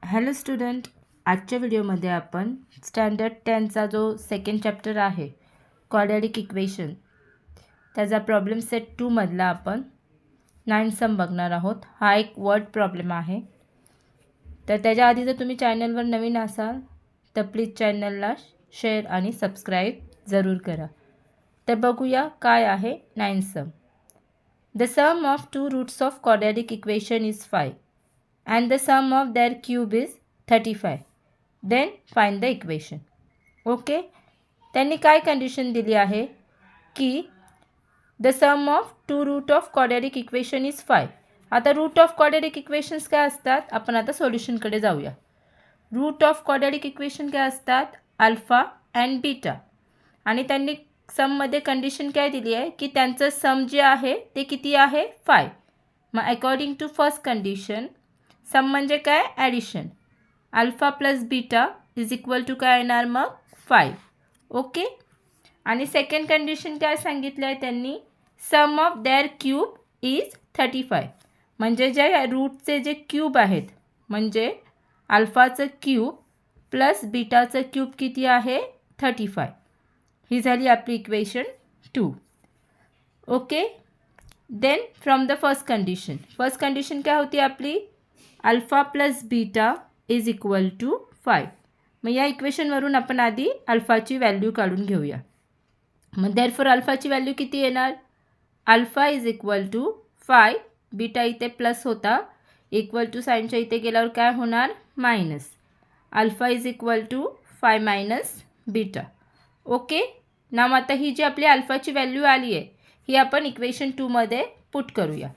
Hello student, आजच्या व्हिडिओमध्ये आपण स्टँडर्ड 10चा जो सेकंड चॅप्टर आहे क्वाड्रॅटिक इक्वेशन त्याचा प्रॉब्लेम सेट 2 मधला आपण 9 सम बघणार आहोत. हा एक वर्ड प्रॉब्लेम आहे. तर त्याच्या आधी जर तुम्ही चॅनलवर नवीन असाल तर प्लीज चॅनलला शेअर आणि सबस्क्राईब जरूर करा. तर बघूया काय आहे 9 सम. The sum of two roots of quadratic equation is 5 and the sum of their cube is 35. Then find the equation. Okay, त्यांनी काय कंडिशन दिली आहे की the sum of two root of quadratic equation is 5. आता route of quadratic equations काय असतात, आपण आता सोल्युशनकडे जाऊया. रूट ऑफ क्वाड्रॅटिक इक्वेशन काय असतात, अल्फा अँड बीटा. आणि त्यांनी सममध्ये कंडिशन काय दिली आहे की त्यांचं सम जे आहे ते किती आहे 5. मग according to first condition sum म्हणजे काय, addition. Alpha plus beta is equal to काय येणार मग 5. ओके, आणि सेकंड कंडिशन काय सांगितलं आहे त्यांनी, sum of their cube is 35. म्हणजे जे रूटचे जे क्यूब आहेत म्हणजे अल्फाचं क्यूब प्लस बीटाचं क्यूब किती आहे 35. ही झाली आपली equation 2. Okay, then from the first condition काय होती आपली, alpha plus beta is equal to 5. मग या इक्वेशनवरून आपण आधी अल्फाची व्हॅल्यू काढून घेऊया. मग देअरफॉर अल्फाची व्हॅल्यू किती येणार, alpha is equal to 5, beta इथे प्लस होता, इक्वल टू साईनच्या इथे गेल्यावर काय होणार minus. Alpha is equal to 5 minus beta. Okay, नाव आता ही जी आपली अल्फाची व्हॅल्यू आली आहे ही आपण इक्वेशन 2 मध्ये पुट करूया.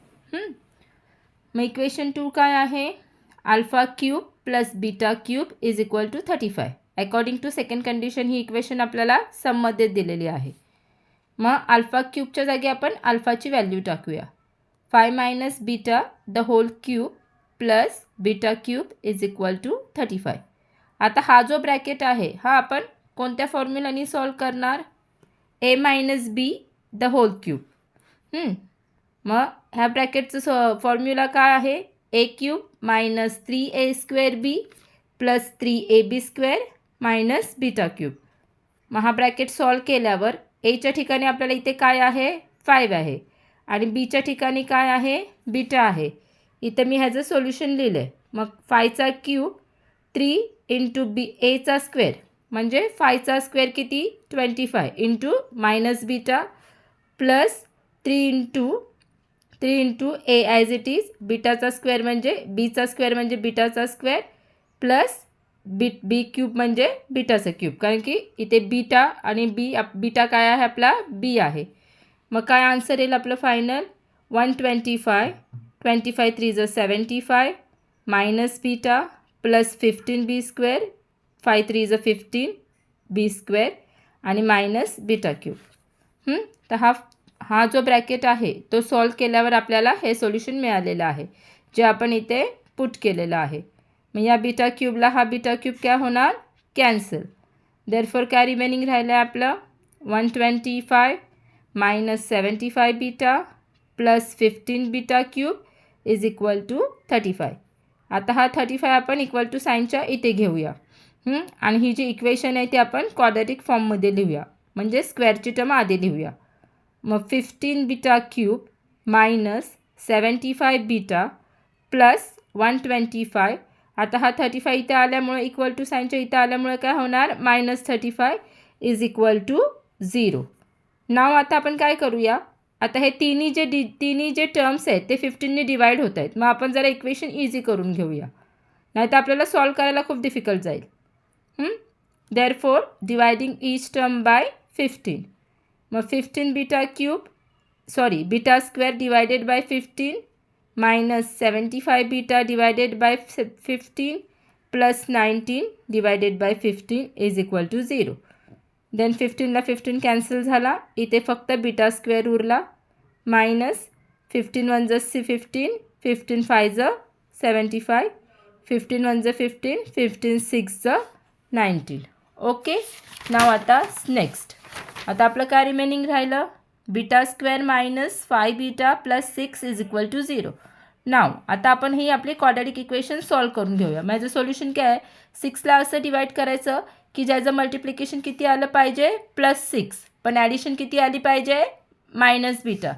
मग इक्वेशन 2 काय आहे, alpha cube plus beta cube is equal to 35. According to second condition ही इक्वेशन आपल्याला सममध्ये दिलेली आहे. मग अल्फा क्यूबच्या जागी आपण अल्फाची व्हॅल्यू टाकूया. 5 minus beta the whole cube plus beta cube is equal to 35. आता हा जो ब्रॅकेट आहे हा आपण कोणत्या फॉर्म्युलानी सॉल्व करणार, a minus b the whole cube. मग ह्या ब्रॅकेटचं फॉर्म्युला काय आहे, a cube minus 3a square b plus 3ab square minus beta cube. मग हा ब्रॅकेट सॉल्व केल्यावर एच्या ठिकाणी आपल्याला इथे काय आहे 5 आहे आणि बीच्या ठिकाणी काय आहे बीटा आहे. इथं मी ह्याचं सोल्युशन लिहिलं आहे. मग 5चा क्यूब 3 इंटू बी एचा स्क्वेअर म्हणजे 5चा स्क्वेअर किती 25 into minus beta plus 3 into a as it is, बीटाचा स्क्वेअर म्हणजे बीचा स्क्वेअर म्हणजे बीटाचा स्क्वेअर प्लस बी क्यूब म्हणजे बीटाचा क्यूब, कारण की इथे बीटा आणि बीटा काय आहे आपला बी आहे. मग काय आन्सर येईल आपलं फायनल 125, 25 3 ज 75 minus beta plus 15b square 5 3 ज 15b स्क्वेअर आणि मायनस बीटा क्यूब. तर हा जो ब्रॅकेट आहे तो सॉल्व केल्यावर आपल्याला हे सोल्युशन मिळालेलं आहे जे आपण इथे पुट केलेलं आहे. मग या बीटा क्यूबला हा बीटा क्यूब काय होणार कॅन्सल. देअरफॉर काय रिमेनिंग राहिलं आहे आपलं 125 minus 75 beta plus 15 beta cube is equal to 35. आता हा 35 आपण इक्वल टू साईनच्या इथे घेऊया. आणि ही जी इक्वेशन आहे ती आपण क्वाड्रॅटिक फॉर्ममध्ये लिहूया, म्हणजे स्क्वेअरची टर्म आधी लिहूया. मग 15 beta cube minus 75 beta plus 125. आता हा 35 इथे आल्यामुळे इक्वल टू साईनच्या इथे आल्यामुळे काय होणार मायनस 35 इज इक्वल टू 0. नाव आता आपण काय करूया, आता हे तिन्ही जे टर्म्स आहेत ते 15ने डिवाईड होत आहेत. मग आपण जरा इक्वेशन इझी करून घेऊया, नाही तर आपल्याला सॉल्व करायला खूप डिफिकल्ट जाईल. Therefore dividing each term by 15. मग 15 beta square divided by 15 minus 75 beta divided by 15 plus 19 divided by 15 is equal to 0. Then 15ला 15 कॅन्सल झाला, इथे फक्त बीटा स्क्वेअर उरला मायनस 15 1 ज 15 15 5 ज 75 15 1 ज 15 15 6 ज 19. ओके, नाव आता नेक्स्ट आता आपलं काय रिमेनिंग राहिलं beta square minus 5 beta plus 6 is equal to 0. नाव आता आपण ही आपली क्वाड्रॅटिक इक्वेशन सॉल्व करून घेऊया. माझं सोल्युशन काय आहे, 6ला असं डिवाइड करायचं की ज्याचं मल्टिप्लिकेशन किती आलं पाहिजे +6, पण ॲडिशन किती आली पाहिजे -β.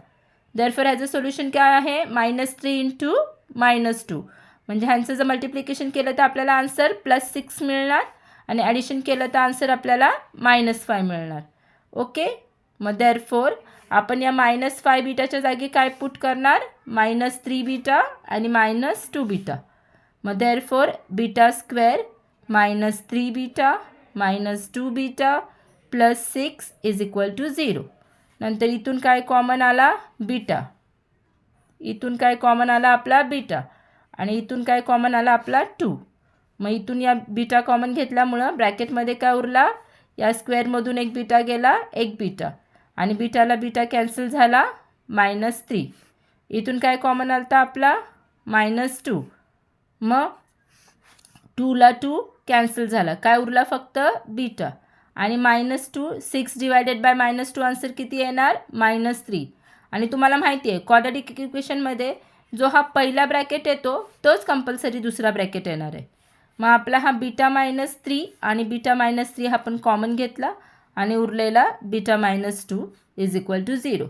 देअरफॉर ह्याचं सोल्युशन काय आहे -3 × -2. म्हणजे ह्यांचं जर मल्टिप्लिकेशन केलं तर आपल्याला आन्सर +6 मिळणार आणि ॲडिशन केलं तर आन्सर आपल्याला -5 मिळणार. ओके, मग देअरफॉर आपण या -5β जागी काय पुट करणार -3β आणि -2β. मग देअरफॉर β² -3β -2β +6 = 0. नंतर इथून काय कॉमन आला बीटा, इथून काय कॉमन आला आपला बीटा आणि इथून काय कॉमन आला आपला 2. मग इथून या बीटा कॉमन घेतल्यामुळं ब्रॅकेटमध्ये काय उरला, या स्क्वेअरमधून एक बीटा गेला, एक बीटा आणि बीटाला बीटा कॅन्सल झाला -3. इथून काय कॉमन आलता आपला -2. मग 2ला 2 कॅन्सल झाला, काय उरला फक्त बीटा आणि -2 6 डिवायडेड बाय -2 आन्सर किती येणार -3. आणि तुम्हाला माहिती आहे क्वाड्रॅटिक इक्वेशनमध्ये जो हा पहिला ब्रॅकेट येतो तोच कंपल्सरी दुसरा ब्रॅकेट येणार आहे. मग आपला हा बीटा -3 आणि बीटा -3 हा आपण कॉमन घेतला आणि उरलेला बीटा -2 = 0.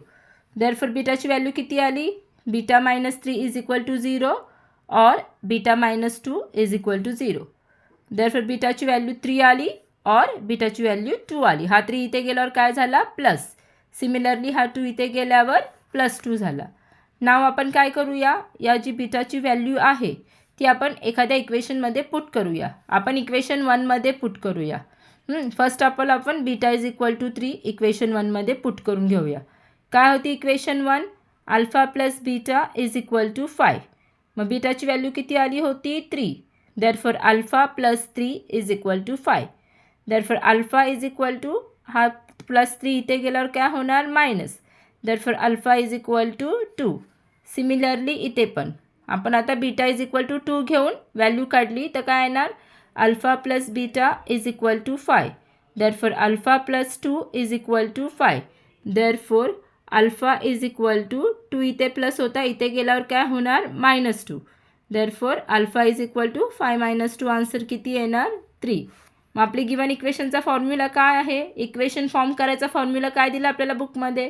देअरफॉर बीटाची व्हॅल्यू किती आली, बीटा -3 = 0 और बीटा -2 = 0. देअरफॉर बीटाची व्हॅल्यू 3 आली और बीटाची व्हॅल्यू 2 आली. हा 3 इथे गेल्यावर काय झाला प्लस, सिमिलरली हा 2 इथे गेल्यावर +2 झाला. नाव आपण काय करूया, या जी बीटाची व्हॅल्यू आहे ती आपण एखाद्या इक्वेशनमध्ये पुट करूया. आपण इक्वेशन 1मध्ये पुट करूया. फर्स्ट आपण बीटा = 3 इक्वेशन 1मध्ये पुट करून घेऊया. काय होती इक्वेशन 1, α + β = 5. मग बीटाची व्हॅल्यू किती आली होती 3. देअरफॉर α + 3 = 5. देअरफॉर α हा +3 इथे गेल्यावर काय होणार मायनस. देअरफॉर α = 2. सिमिलरली इथे पण आपण आता बीटा = 2 घेऊन व्हॅल्यू काढली तर काय येणार α + β = 5. देअरफॉर α + 2 = 5. देअरफॉर α = 2 इथे प्लस होता, इथे गेल्यावर काय होणार -2. देअरफॉर α = 5 - 2 आन्सर किती येणार 3. मग आपली गिवन इक्वेशनचा फॉर्म्युला काय आहे, इक्वेशन फॉर्म करायचा फॉर्म्युला काय दिला आपल्याला बुकमध्ये,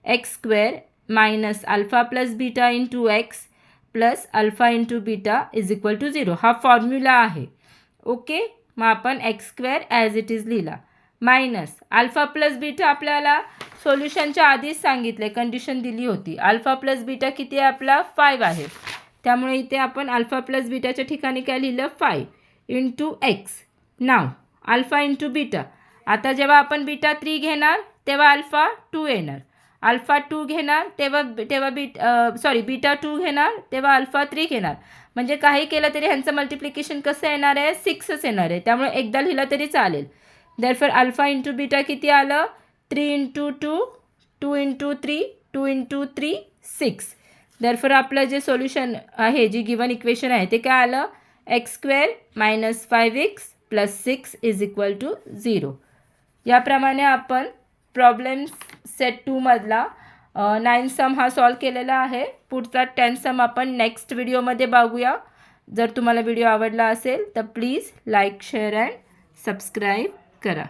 x² - α + β × x + α × β = 0 हा फॉर्म्युला आहे. ओके, मग आपण x² ॲज इट इज लिहिला मायनस α + β आपल्याला सोल्युशनच्या आधीच सांगितले, कंडिशन दिली होती. α + β किती आहे आपला 5 आहे, त्यामुळे इथे आपण α + βच्या ठिकाणी काय लिहिलं 5 × x. नाव α × β, आता जेव्हा आपण बीटा 3 घेणार तेव्हा अल्फा 2 येणार, अल्फा 2 घेणार तेव्हा बीटा 2 घेणार तेव्हा अल्फा 3 घेणार. म्हणजे काही केलं तरी ह्यांचं मल्टिप्लिकेशन कसं येणार आहे 6च येणार आहे, त्यामुळे एकदा लिहिलं तरी चालेल. देअरफॉर अल्फा × बीटा किती आलं 3 × 2 2 × 3 2 × 3 6. देअरफॉर आपलं जे सोल्युशन आहे, जी गिवन इक्वेशन आहे ते काय आलं x² - 5x + 6 = 0. याप्रमाणे आपण प्रॉब्लेम सेट 2मधला 9 सम हा सॉल्व केलेला आहे. पुढचा 10 सम आपण नेक्स्ट व्हिडिओमध्ये बघूया. जर तुम्हाला व्हिडिओ आवडला असेल तर please like, share and subscribe करा.